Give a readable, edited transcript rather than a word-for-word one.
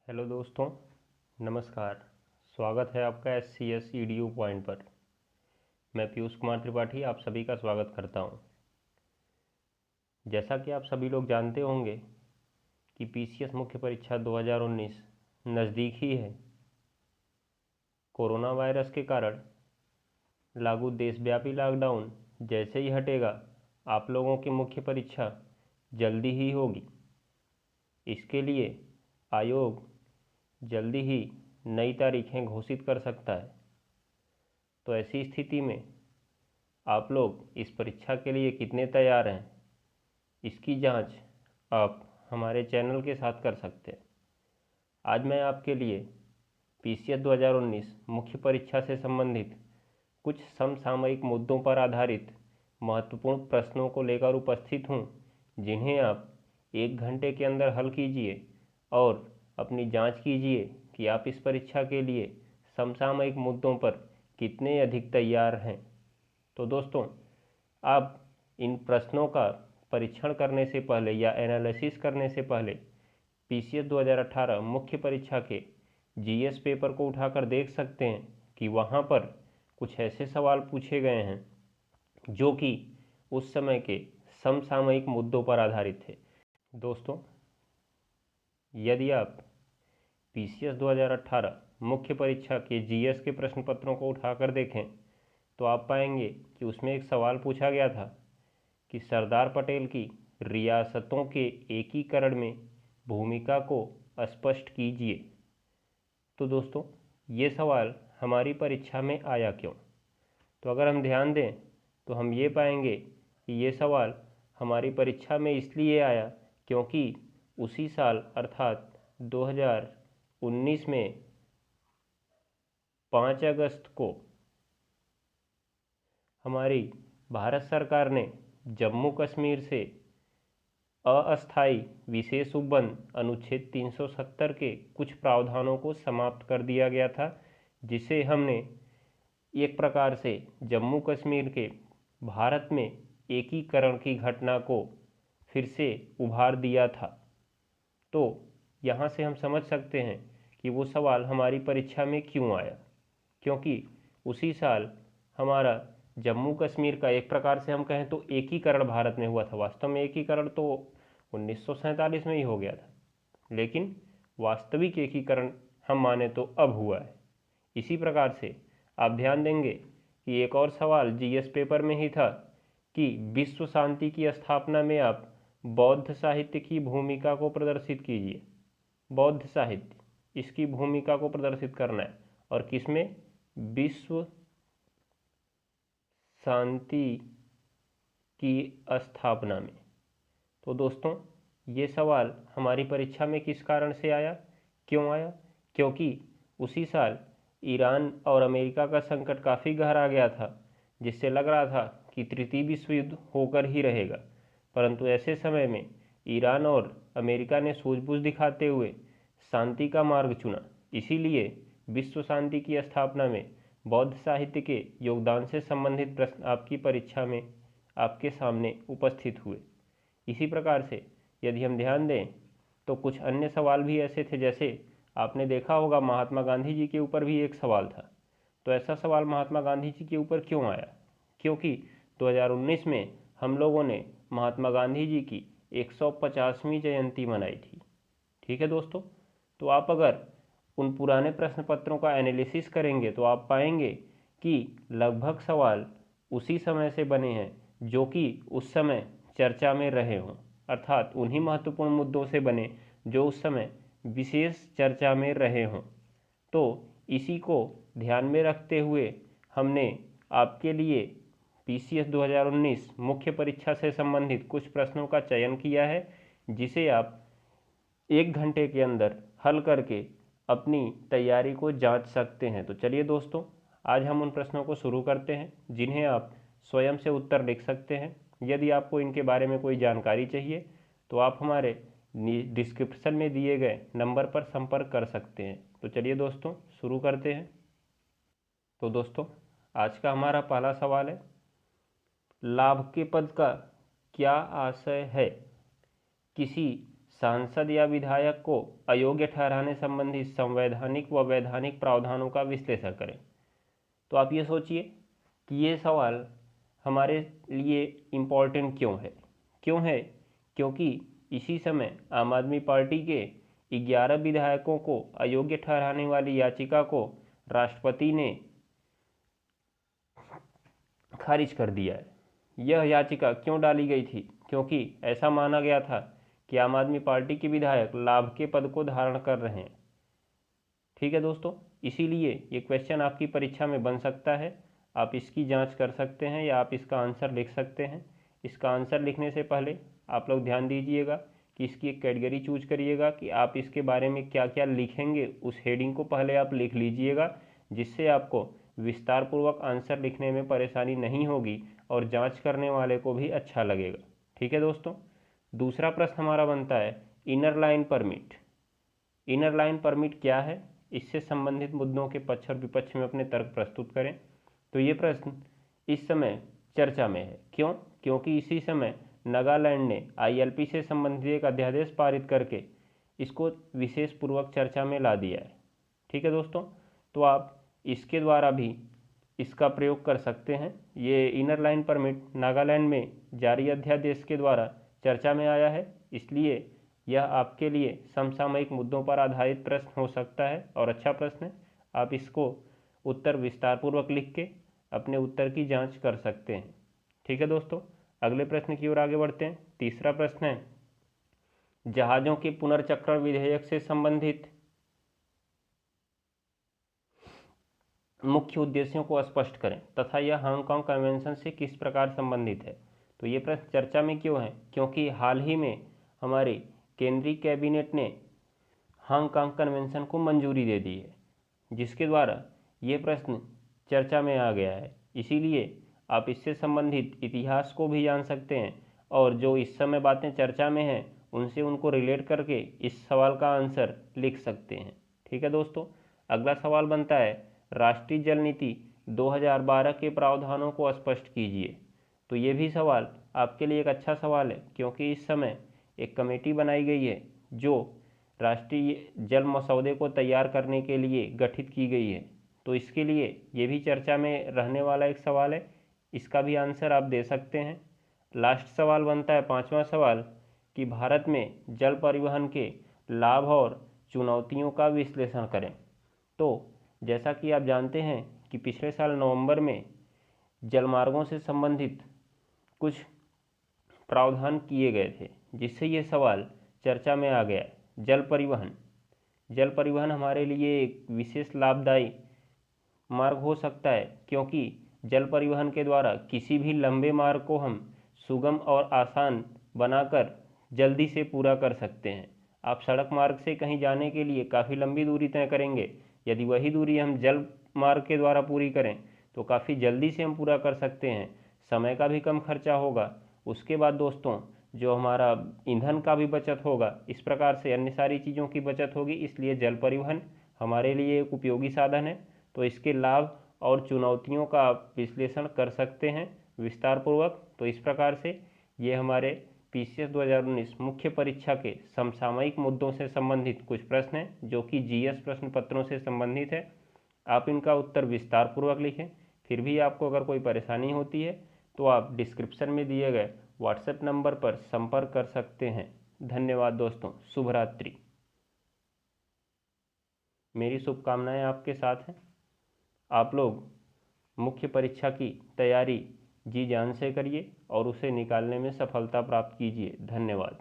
Hello दोस्तों, नमस्कार। स्वागत है आपका SCS EDU पॉइंट पर। मैं पीयूष कुमार त्रिपाठी आप सभी का स्वागत करता हूं। जैसा कि आप सभी लोग जानते होंगे कि PCS मुख्य परीक्षा 2019 नज़दीक ही है। कोरोना वायरस के कारण लागू देशव्यापी लॉकडाउन जैसे ही हटेगा, आप लोगों की मुख्य परीक्षा जल्दी ही होगी। इसके लिए आयोग जल्दी ही नई तारीखें घोषित कर सकता है। तो ऐसी स्थिति में आप लोग इस परीक्षा के लिए कितने तैयार हैं, इसकी जांच आप हमारे चैनल के साथ कर सकते हैं। आज मैं आपके लिए PCS 2019 मुख्य परीक्षा से संबंधित कुछ समसामयिक मुद्दों पर आधारित महत्वपूर्ण प्रश्नों को लेकर उपस्थित हूं, जिन्हें आप 1 घंटे के अंदर हल कीजिए और अपनी जांच कीजिए कि आप इस परीक्षा के लिए समसामयिक मुद्दों पर कितने अधिक तैयार हैं। तो दोस्तों, आप इन प्रश्नों का परीक्षण करने से पहले या एनालिसिस करने से पहले PCS 2018 मुख्य परीक्षा के GS पेपर को उठाकर देख सकते हैं कि वहाँ पर कुछ ऐसे सवाल पूछे गए हैं जो कि उस समय के समसामयिक मुद्दों पर आधारित थे। दोस्तों, यदि आप PCS 2018 मुख्य परीक्षा के GS के प्रश्न पत्रों को उठाकर देखें तो आप पाएंगे कि उसमें एक सवाल पूछा गया था कि सरदार पटेल की रियासतों के एकीकरण में भूमिका को स्पष्ट कीजिए। तो दोस्तों, ये सवाल हमारी परीक्षा में आया क्यों? तो अगर हम ध्यान दें तो हम ये पाएंगे कि ये सवाल हमारी परीक्षा में इसलिए आया क्योंकि उसी साल अर्थात 2019 में 5 अगस्त को हमारी भारत सरकार ने जम्मू कश्मीर से अस्थायी विशेष उपबंध अनुच्छेद 370 के कुछ प्रावधानों को समाप्त कर दिया गया था, जिसे हमने एक प्रकार से जम्मू कश्मीर के भारत में एकीकरण की घटना को फिर से उभार दिया था। तो यहाँ से हम समझ सकते हैं कि वो सवाल हमारी परीक्षा में क्यों आया, क्योंकि उसी साल हमारा जम्मू कश्मीर का एक प्रकार से हम कहें तो एकीकरण भारत में हुआ था। वास्तव में एकीकरण तो 1947 में ही हो गया था, लेकिन वास्तविक एकीकरण हम माने तो अब हुआ है। इसी प्रकार से आप ध्यान देंगे कि एक और सवाल GS पेपर में ही था कि विश्व शांति की स्थापना में आप बौद्ध साहित्य की भूमिका को प्रदर्शित कीजिए। बौद्ध साहित्य, इसकी भूमिका को प्रदर्शित करना है और किसमें? विश्व शांति की स्थापना में। तो दोस्तों, ये सवाल हमारी परीक्षा में किस कारण से आया, क्यों आया? क्योंकि उसी साल ईरान और अमेरिका का संकट काफ़ी गहरा गया था, जिससे लग रहा था कि तृतीय विश्व युद्ध होकर ही रहेगा। परंतु ऐसे समय में ईरान और अमेरिका ने सूझबूझ दिखाते हुए शांति का मार्ग चुना। इसीलिए विश्व शांति की स्थापना में बौद्ध साहित्य के योगदान से संबंधित प्रश्न आपकी परीक्षा में आपके सामने उपस्थित हुए। इसी प्रकार से यदि हम ध्यान दें तो कुछ अन्य सवाल भी ऐसे थे, जैसे आपने देखा होगा महात्मा गांधी जी के ऊपर भी एक सवाल था। तो ऐसा सवाल महात्मा गांधी जी के ऊपर क्यों आया? क्योंकि 2019 में हम लोगों ने महात्मा गांधी जी की 150वीं जयंती मनाई थी। ठीक है दोस्तों, तो आप अगर उन पुराने प्रश्न पत्रों का एनालिसिस करेंगे तो आप पाएंगे कि लगभग सवाल उसी समय से बने हैं जो कि उस समय चर्चा में रहे हों, अर्थात उन्हीं महत्वपूर्ण मुद्दों से बने जो उस समय विशेष चर्चा में रहे हों। तो इसी को ध्यान में रखते हुए हमने आपके लिए PCS 2019 मुख्य परीक्षा से संबंधित कुछ प्रश्नों का चयन किया है, जिसे आप 1 घंटे के अंदर हल करके अपनी तैयारी को जांच सकते हैं। तो चलिए दोस्तों, आज हम उन प्रश्नों को शुरू करते हैं जिन्हें आप स्वयं से उत्तर लिख सकते हैं। यदि आपको इनके बारे में कोई जानकारी चाहिए तो आप हमारे डिस्क्रिप्शन में दिए गए नंबर पर संपर्क कर सकते हैं। तो चलिए दोस्तों, शुरू करते हैं। तो दोस्तों, आज का हमारा पहला सवाल है, लाभ के पद का क्या आशय है? किसी सांसद या विधायक को अयोग्य ठहराने संबंधी संवैधानिक व वैधानिक प्रावधानों का विश्लेषण करें। तो आप ये सोचिए कि ये सवाल हमारे लिए इम्पोर्टेंट क्यों है? क्योंकि इसी समय आम आदमी पार्टी के 11 विधायकों को अयोग्य ठहराने वाली याचिका को राष्ट्रपति ने खारिज कर दिया है। यह याचिका क्यों डाली गई थी? क्योंकि ऐसा माना गया था कि आम आदमी पार्टी के विधायक लाभ के पद को धारण कर रहे हैं। ठीक है दोस्तों, इसीलिए ये क्वेश्चन आपकी परीक्षा में बन सकता है। आप इसकी जांच कर सकते हैं या आप इसका आंसर लिख सकते हैं। इसका आंसर लिखने से पहले आप लोग ध्यान दीजिएगा कि इसकी एक कैटेगरी चूज करिएगा कि आप इसके बारे में क्या क्या लिखेंगे। उस हेडिंग को पहले आप लिख लीजिएगा, जिससे आपको विस्तार पूर्वक आंसर लिखने में परेशानी नहीं होगी और जांच करने वाले को भी अच्छा लगेगा। ठीक है दोस्तों, दूसरा प्रश्न हमारा बनता है inner line permit. Inner line permit क्या है? इससे संबंधित मुद्दों के पक्ष और विपक्ष में अपने तर्क प्रस्तुत करें। तो ये प्रश्न इस समय चर्चा में है। क्यों? क्योंकि इसी समय नागालैंड ने ILP से संबंधित एक अध्यादेश पारित करके इसको विशेष पूर्वक चर्चा में ला दिया है। ठीक है दोस्तों, तो आप इसके द्वारा भी इसका प्रयोग कर सकते हैं। ये इनर लाइन परमिट नागालैंड में जारी अध्यादेश के द्वारा चर्चा में आया है, इसलिए यह आपके लिए समसामयिक मुद्दों पर आधारित प्रश्न हो सकता है और अच्छा प्रश्न है। आप इसको उत्तर विस्तारपूर्वक लिख के अपने उत्तर की जांच कर सकते हैं। ठीक है दोस्तों, अगले प्रश्न की ओर आगे बढ़ते हैं। तीसरा प्रश्न है जहाज़ों के पुनर्चक्रण विधेयक से संबंधित मुख्य उद्देश्यों को स्पष्ट करें तथा यह हांगकांग कन्वेंशन से किस प्रकार संबंधित है। तो ये प्रश्न चर्चा में क्यों है? क्योंकि हाल ही में हमारे केंद्रीय कैबिनेट ने हांगकांग कन्वेंशन को मंजूरी दे दी है, जिसके द्वारा ये प्रश्न चर्चा में आ गया है। इसीलिए आप इससे संबंधित इतिहास को भी जान सकते हैं और जो इस समय बातें चर्चा में हैं उनसे उनको रिलेट करके इस सवाल का आंसर लिख सकते हैं। ठीक है दोस्तों, अगला सवाल बनता है राष्ट्रीय जल नीति 2012 के प्रावधानों को स्पष्ट कीजिए। तो ये भी सवाल आपके लिए एक अच्छा सवाल है, क्योंकि इस समय एक कमेटी बनाई गई है जो राष्ट्रीय जल मसौदे को तैयार करने के लिए गठित की गई है। तो इसके लिए ये भी चर्चा में रहने वाला एक सवाल है, इसका भी आंसर आप दे सकते हैं। लास्ट सवाल बनता है पांचवा सवाल कि भारत में जल परिवहन के लाभ और चुनौतियों का विश्लेषण करें। तो जैसा कि आप जानते हैं कि पिछले साल नवंबर में जलमार्गों से संबंधित कुछ प्रावधान किए गए थे, जिससे ये सवाल चर्चा में आ गया। जल परिवहन हमारे लिए एक विशेष लाभदायी मार्ग हो सकता है, क्योंकि जल परिवहन के द्वारा किसी भी लंबे मार्ग को हम सुगम और आसान बनाकर जल्दी से पूरा कर सकते हैं। आप सड़क मार्ग से कहीं जाने के लिए काफ़ी लंबी दूरी तय करेंगे, यदि वही दूरी हम जल मार्ग के द्वारा पूरी करें तो काफ़ी जल्दी से हम पूरा कर सकते हैं, समय का भी कम खर्चा होगा। उसके बाद दोस्तों जो हमारा ईंधन का भी बचत होगा, इस प्रकार से अन्य सारी चीज़ों की बचत होगी। इसलिए जल परिवहन हमारे लिए एक उपयोगी साधन है। तो इसके लाभ और चुनौतियों का आप विश्लेषण कर सकते हैं विस्तारपूर्वक। तो इस प्रकार से ये हमारे PCS 2019 मुख्य परीक्षा के समसामयिक मुद्दों से संबंधित कुछ प्रश्न हैं, जो कि GS प्रश्न पत्रों से संबंधित है। आप इनका उत्तर विस्तारपूर्वक लिखें। फिर भी आपको अगर कोई परेशानी होती है तो आप डिस्क्रिप्शन में दिए गए WhatsApp नंबर पर संपर्क कर सकते हैं। धन्यवाद दोस्तों, शुभ रात्रि। मेरी शुभकामनाएं आपके साथ हैं। आप लोग मुख्य परीक्षा की तैयारी जी जान से करिए और उसे निकालने में सफलता प्राप्त कीजिए। धन्यवाद।